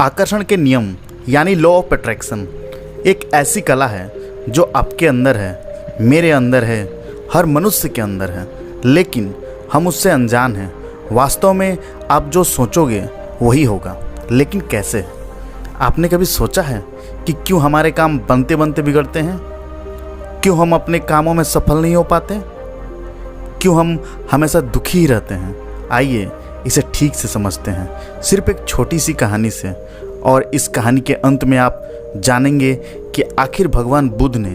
आकर्षण के नियम यानी लॉ ऑफ अट्रैक्शन एक ऐसी कला है जो आपके अंदर है, मेरे अंदर है, हर मनुष्य के अंदर है, लेकिन हम उससे अनजान हैं। वास्तव में आप जो सोचोगे वही होगा, लेकिन कैसे? आपने कभी सोचा है कि क्यों हमारे काम बनते बनते बिगड़ते हैं? क्यों हम अपने कामों में सफल नहीं हो पाते? क्यों हम हमेशा दुखी ही रहते हैं? आइए इसे ठीक से समझते हैं, सिर्फ एक छोटी सी कहानी से। और इस कहानी के अंत में आप जानेंगे कि आखिर भगवान बुद्ध ने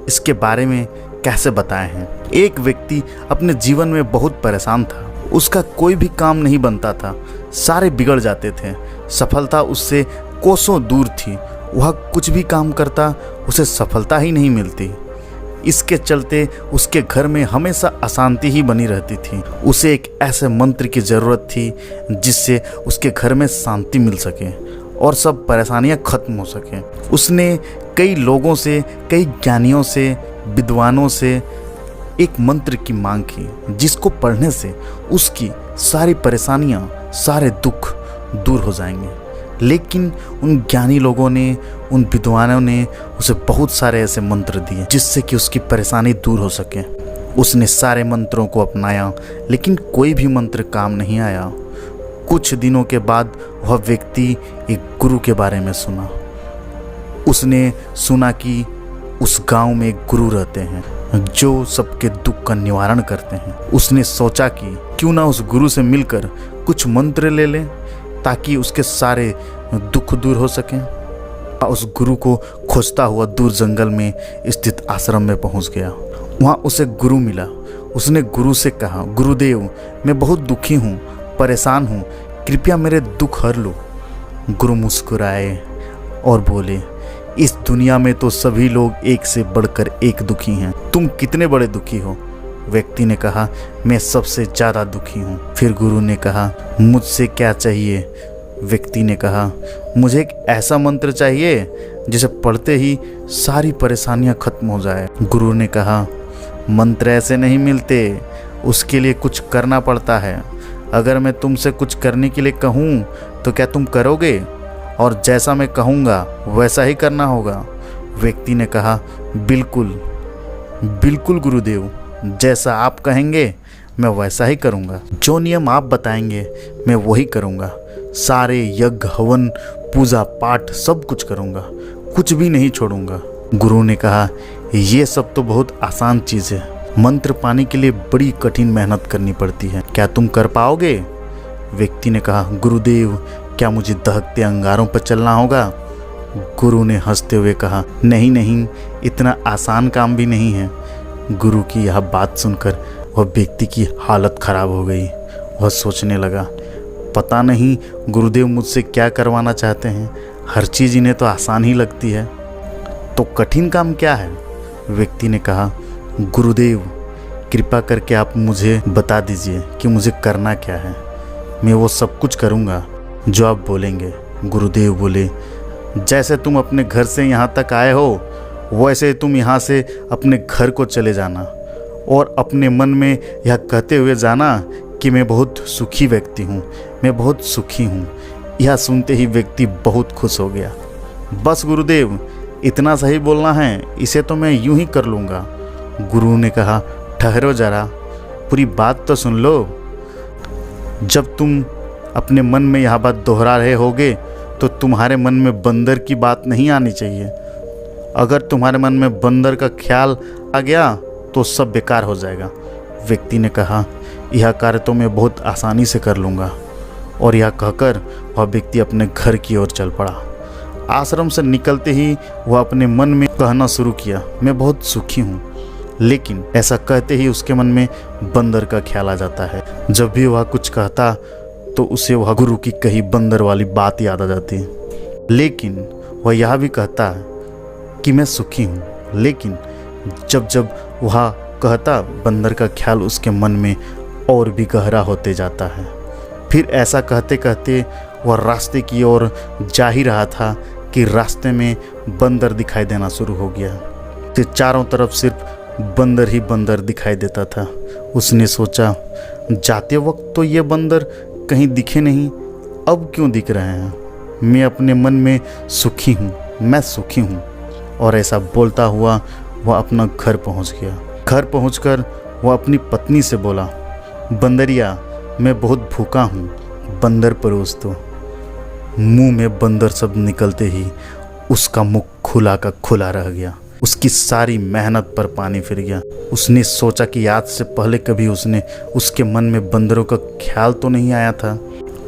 इसके बारे में कैसे बताए हैं। एक व्यक्ति अपने जीवन में बहुत परेशान था। उसका कोई भी काम नहीं बनता था, सारे बिगड़ जाते थे। सफलता उससे कोसों दूर थी। वह कुछ भी काम करता उसे सफलता ही नहीं मिलती। इसके चलते उसके घर में हमेशा अशांति ही बनी रहती थी। उसे एक ऐसे मंत्र की ज़रूरत थी जिससे उसके घर में शांति मिल सके और सब परेशानियां खत्म हो सकें। उसने कई लोगों से, कई ज्ञानियों से, विद्वानों से एक मंत्र की मांग की जिसको पढ़ने से उसकी सारी परेशानियां, सारे दुख दूर हो जाएंगे। लेकिन उन ज्ञानी लोगों ने, उन विद्वानों ने उसे बहुत सारे ऐसे मंत्र दिए जिससे कि उसकी परेशानी दूर हो सके। उसने सारे मंत्रों को अपनाया, लेकिन कोई भी मंत्र काम नहीं आया। कुछ दिनों के बाद वह व्यक्ति एक गुरु के बारे में सुना। उसने सुना कि उस गांव में एक गुरु रहते हैं जो सबके दुख का निवारण करते हैं। उसने सोचा कि क्यों ना उस गुरु से मिलकर कुछ मंत्र ले लें ताकि उसके सारे दुख दूर हो सकें। उस गुरु को खोजता हुआ दूर जंगल में स्थित आश्रम में पहुंच गया। वहां उसे गुरु मिला। उसने गुरु से कहा, गुरुदेव, मैं बहुत दुखी हूँ, परेशान हूँ, कृपया मेरे दुख हर लो। गुरु मुस्कुराए और बोले, इस दुनिया में तो सभी लोग एक से बढ़कर एक दुखी हैं। तुम कितने बड़े दुखी हो? व्यक्ति ने कहा, मैं सबसे ज़्यादा दुखी हूँ। फिर गुरु ने कहा, मुझसे क्या चाहिए? व्यक्ति ने कहा, मुझे एक ऐसा मंत्र चाहिए जिसे पढ़ते ही सारी परेशानियाँ खत्म हो जाए। गुरु ने कहा, मंत्र ऐसे नहीं मिलते, उसके लिए कुछ करना पड़ता है। अगर मैं तुमसे कुछ करने के लिए कहूँ तो क्या तुम करोगे? और जैसा मैं कहूँगा वैसा ही करना होगा। व्यक्ति ने कहा, बिल्कुल बिल्कुल गुरुदेव, जैसा आप कहेंगे मैं वैसा ही करूँगा। जो नियम आप बताएंगे मैं वही करूँगा। सारे यज्ञ, हवन, पूजा पाठ सब कुछ करूँगा, कुछ भी नहीं छोड़ूंगा। गुरु ने कहा, ये सब तो बहुत आसान चीज़ है। मंत्र पाने के लिए बड़ी कठिन मेहनत करनी पड़ती है, क्या तुम कर पाओगे? व्यक्ति ने कहा, गुरुदेव, क्या मुझे दहकते अंगारों पर चलना होगा? गुरु ने हंसते हुए कहा, नहीं नहीं, इतना आसान काम भी नहीं है। गुरु की यह बात सुनकर वह व्यक्ति की हालत खराब हो गई। वह सोचने लगा, पता नहीं गुरुदेव मुझसे क्या करवाना चाहते हैं। हर चीज़ इन्हें तो आसान ही लगती है, तो कठिन काम क्या है? व्यक्ति ने कहा, गुरुदेव, कृपा करके आप मुझे बता दीजिए कि मुझे करना क्या है। मैं वो सब कुछ करूँगा जो आप बोलेंगे। गुरुदेव बोले, जैसे तुम अपने घर से यहाँ तक आए हो वैसे तुम यहाँ से अपने घर को चले जाना और अपने मन में यह कहते हुए जाना कि मैं बहुत सुखी व्यक्ति हूँ, मैं बहुत सुखी हूँ। यह सुनते ही व्यक्ति बहुत खुश हो गया। बस गुरुदेव, इतना सही बोलना है, इसे तो मैं यूं ही कर लूँगा। गुरु ने कहा, ठहरो जरा, पूरी बात तो सुन लो। जब तुम अपने मन में यह बात दोहरा रहे होगे तो तुम्हारे मन में बंदर की बात नहीं आनी चाहिए। अगर तुम्हारे मन में बंदर का ख्याल आ गया तो सब बेकार हो जाएगा। व्यक्ति ने कहा, यह कार्य तो मैं बहुत आसानी से कर लूँगा। और यह कहकर वह व्यक्ति अपने घर की ओर चल पड़ा। आश्रम से निकलते ही वह अपने मन में कहना शुरू किया, मैं बहुत सुखी हूँ। लेकिन ऐसा कहते ही उसके मन में बंदर का ख्याल आ जाता है। जब भी वह कुछ कहता तो उसे वह गुरु की कही बंदर वाली बात याद आ जाती। लेकिन वह यह भी कहता कि मैं सुखी हूँ, लेकिन जब जब वह कहता बंदर का ख्याल उसके मन में और भी गहरा होते जाता है। फिर ऐसा कहते कहते वह रास्ते की ओर जा ही रहा था कि रास्ते में बंदर दिखाई देना शुरू हो गया। फिर चारों तरफ सिर्फ बंदर ही बंदर दिखाई देता था। उसने सोचा, जाते वक्त तो ये बंदर कहीं दिखे नहीं, अब क्यों दिख रहे हैं? मैं अपने मन में सुखी हूँ, मैं सुखी हूँ। और ऐसा बोलता हुआ वह अपना घर पहुँच गया। घर पहुँचकर वह अपनी पत्नी से बोला, बंदरिया, मैं बहुत भूखा हूँ, बंदर परोस दो। मुंह में बंदर शब्द निकलते ही उसका मुख खुला का खुला रह गया। उसकी सारी मेहनत पर पानी फिर गया। उसने सोचा कि आज से पहले कभी उसके मन में बंदरों का ख्याल तो नहीं आया था,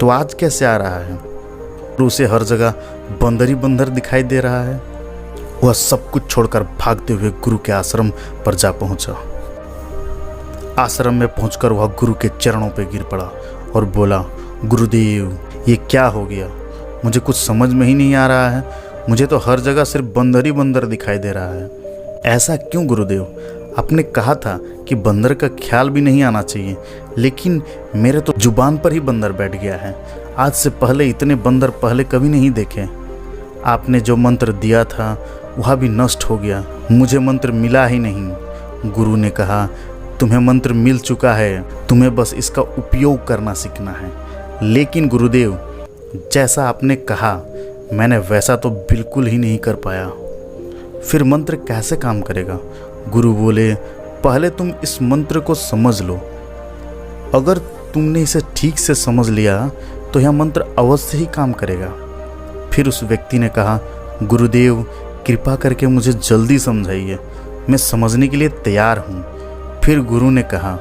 तो आज कैसे आ रहा है। और उसे हर जगह बंदर ही बंदर दिखाई दे रहा है। वह सब कुछ छोड़कर भागते हुए गुरु के आश्रम पर जा पहुंचा। आश्रम में पहुंचकर वह गुरु के चरणों पर गिर पड़ा और बोला, गुरुदेव, ये क्या हो गया, मुझे कुछ समझ में ही नहीं आ रहा है। मुझे तो हर जगह सिर्फ बंदर ही बंदर दिखाई दे रहा है। ऐसा क्यों गुरुदेव? आपने कहा था कि बंदर का ख्याल भी नहीं आना चाहिए, लेकिन मेरे तो जुबान पर ही बंदर बैठ गया है। आज से पहले इतने बंदर पहले कभी नहीं देखे। आपने जो मंत्र दिया था वह भी नष्ट हो गया, मुझे मंत्र मिला ही नहीं। गुरु ने कहा, तुम्हें मंत्र मिल चुका है, तुम्हें बस इसका उपयोग करना सीखना है। लेकिन गुरुदेव, जैसा आपने कहा मैंने वैसा तो बिल्कुल ही नहीं कर पाया। फिर मंत्र कैसे काम करेगा? गुरु बोले, पहले तुम इस मंत्र को समझ लो। अगर तुमने इसे ठीक से समझ लिया तो यह मंत्र अवश्य ही काम करेगा। फिर उस व्यक्ति ने कहा, गुरुदेव, कृपा करके मुझे जल्दी समझाइए, मैं समझने के लिए तैयार हूँ। फिर गुरु ने कहा,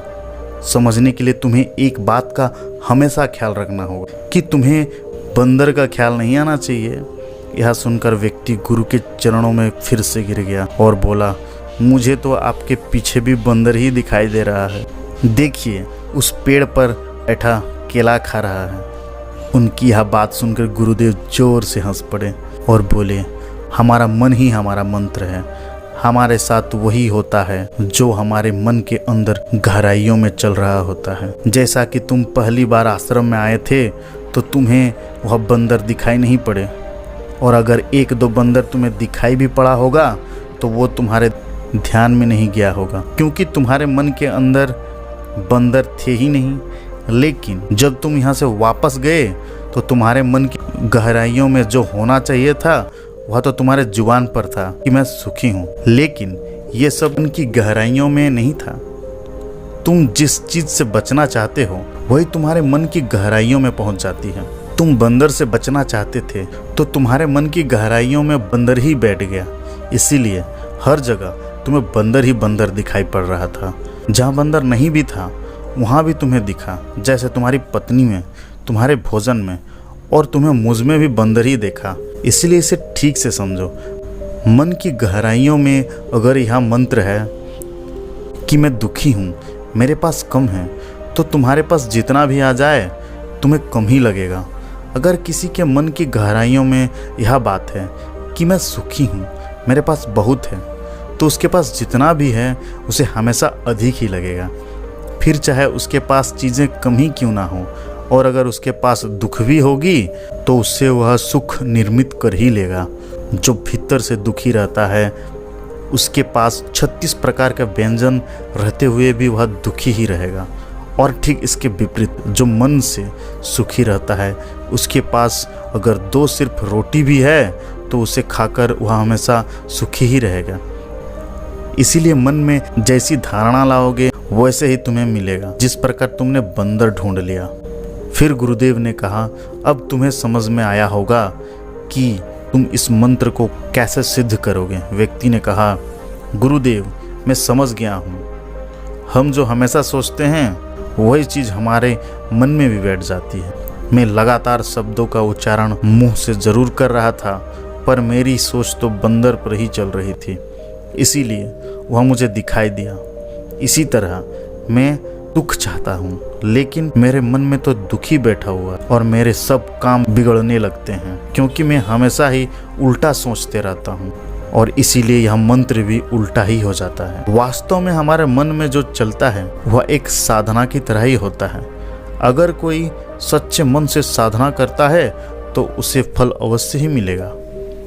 समझने के लिए तुम्हें एक बात का हमेशा ख्याल रखना होगा कि तुम्हें बंदर का ख्याल नहीं आना चाहिए। यह सुनकर व्यक्ति गुरु के चरणों में फिर से गिर गया और बोला, मुझे तो आपके पीछे भी बंदर ही दिखाई दे रहा है। देखिए, उस पेड़ पर बैठा केला खा रहा है। उनकी यह बात सुनकर गुरुदेव जोर से हंस पड़े और बोले, हमारा मन ही हमारा मंत्र है। हमारे साथ वही होता है जो हमारे मन के अंदर गहराइयों में चल रहा होता है। जैसा कि तुम पहली बार आश्रम में आए थे तो तुम्हें वह बंदर दिखाई नहीं पड़े, और अगर एक दो बंदर तुम्हें दिखाई भी पड़ा होगा तो वो तुम्हारे ध्यान में नहीं गया होगा, क्योंकि तुम्हारे मन के अंदर बंदर थे ही नहीं। लेकिन जब तुम यहाँ से वापस गए तो तुम्हारे मन की गहराइयों में जो होना चाहिए था वह तो तुम्हारे जुबान पर था कि मैं सुखी हूँ, लेकिन ये सब उनकी गहराइयों में नहीं था। तुम जिस चीज से बचना चाहते हो वही तुम्हारे मन की गहराइयों में पहुंच जाती है। तुम बंदर से बचना चाहते थे तो तुम्हारे मन की गहराइयों में बंदर ही बैठ गया, इसीलिए हर जगह तुम्हें बंदर ही बंदर दिखाई पड़ रहा था। जहाँ बंदर नहीं भी था वहाँ भी तुम्हें दिखा, जैसे तुम्हारी पत्नी में, तुम्हारे भोजन में, और तुम्हें मुझ में भी बंदर ही देखा। इसलिए इसे ठीक से समझो। मन की गहराइयों में अगर यह मंत्र है कि मैं दुखी हूँ, मेरे पास कम है, तो तुम्हारे पास जितना भी आ जाए तुम्हें कम ही लगेगा। अगर किसी के मन की गहराइयों में यह बात है कि मैं सुखी हूँ, मेरे पास बहुत है, तो उसके पास जितना भी है उसे हमेशा अधिक ही लगेगा। फिर चाहे उसके पास चीज़ें कम ही क्यों ना हो, और अगर उसके पास दुख भी होगी तो उससे वह सुख निर्मित कर ही लेगा। जो भीतर से दुखी रहता है उसके पास 36 प्रकार के व्यंजन रहते हुए भी वह दुखी ही रहेगा। और ठीक इसके विपरीत, जो मन से सुखी रहता है उसके पास अगर 2 सिर्फ रोटी भी है तो उसे खाकर वह हमेशा सुखी ही रहेगा। इसीलिए मन में जैसी धारणा लाओगे वैसे ही तुम्हें मिलेगा, जिस प्रकार तुमने बंदर ढूंढ लिया। फिर गुरुदेव ने कहा, अब तुम्हें समझ में आया होगा कि तुम इस मंत्र को कैसे सिद्ध करोगे। व्यक्ति ने कहा, गुरुदेव, मैं समझ गया हूँ। हम जो हमेशा सोचते हैं वही चीज़ हमारे मन में भी बैठ जाती है। मैं लगातार शब्दों का उच्चारण मुंह से जरूर कर रहा था, पर मेरी सोच तो बंदर पर ही चल रही थी, इसीलिए वह मुझे दिखाई दिया। इसी तरह मैं दुख चाहता हूँ, लेकिन मेरे मन में तो दुखी बैठा हुआ और मेरे सब काम बिगड़ने लगते हैं, क्योंकि मैं हमेशा ही उल्टा सोचते रहता हूँ, और इसीलिए यह मंत्र भी उल्टा ही हो जाता है। वास्तव में हमारे मन में जो चलता है वह एक साधना की तरह ही होता है। अगर कोई सच्चे मन से साधना करता है तो उसे फल अवश्य ही मिलेगा।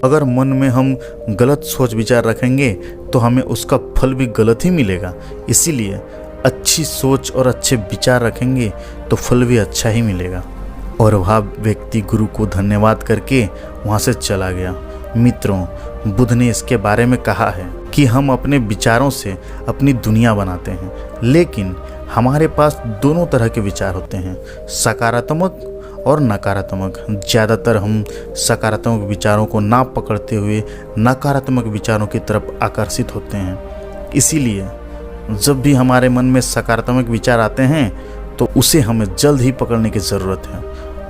अगर मन में हम गलत सोच विचार रखेंगे तो हमें उसका फल भी गलत ही मिलेगा। इसीलिए अच्छी सोच और अच्छे विचार रखेंगे तो फल भी अच्छा ही मिलेगा। और वह व्यक्ति गुरु को धन्यवाद करके वहाँ से चला गया। मित्रों, बुद्ध ने इसके बारे में कहा है कि हम अपने विचारों से अपनी दुनिया बनाते हैं, लेकिन हमारे पास दोनों तरह के विचार होते हैं, सकारात्मक और नकारात्मक। ज़्यादातर हम सकारात्मक विचारों को ना पकड़ते हुए नकारात्मक विचारों की तरफ आकर्षित होते हैं। इसीलिए जब भी हमारे मन में सकारात्मक विचार आते हैं तो उसे हमें जल्द ही पकड़ने की ज़रूरत है।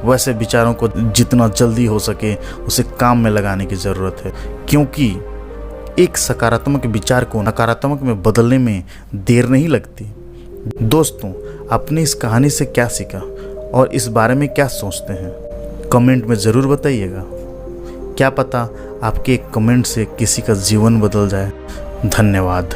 वैसे विचारों को जितना जल्दी हो सके उसे काम में लगाने की ज़रूरत है, क्योंकि एक सकारात्मक विचार को नकारात्मक में बदलने में देर नहीं लगती। दोस्तों, आपने इस कहानी से क्या सीखा और इस बारे में क्या सोचते हैं, कमेंट में ज़रूर बताइएगा। क्या पता आपके एक कमेंट से किसी का जीवन बदल जाए। धन्यवाद।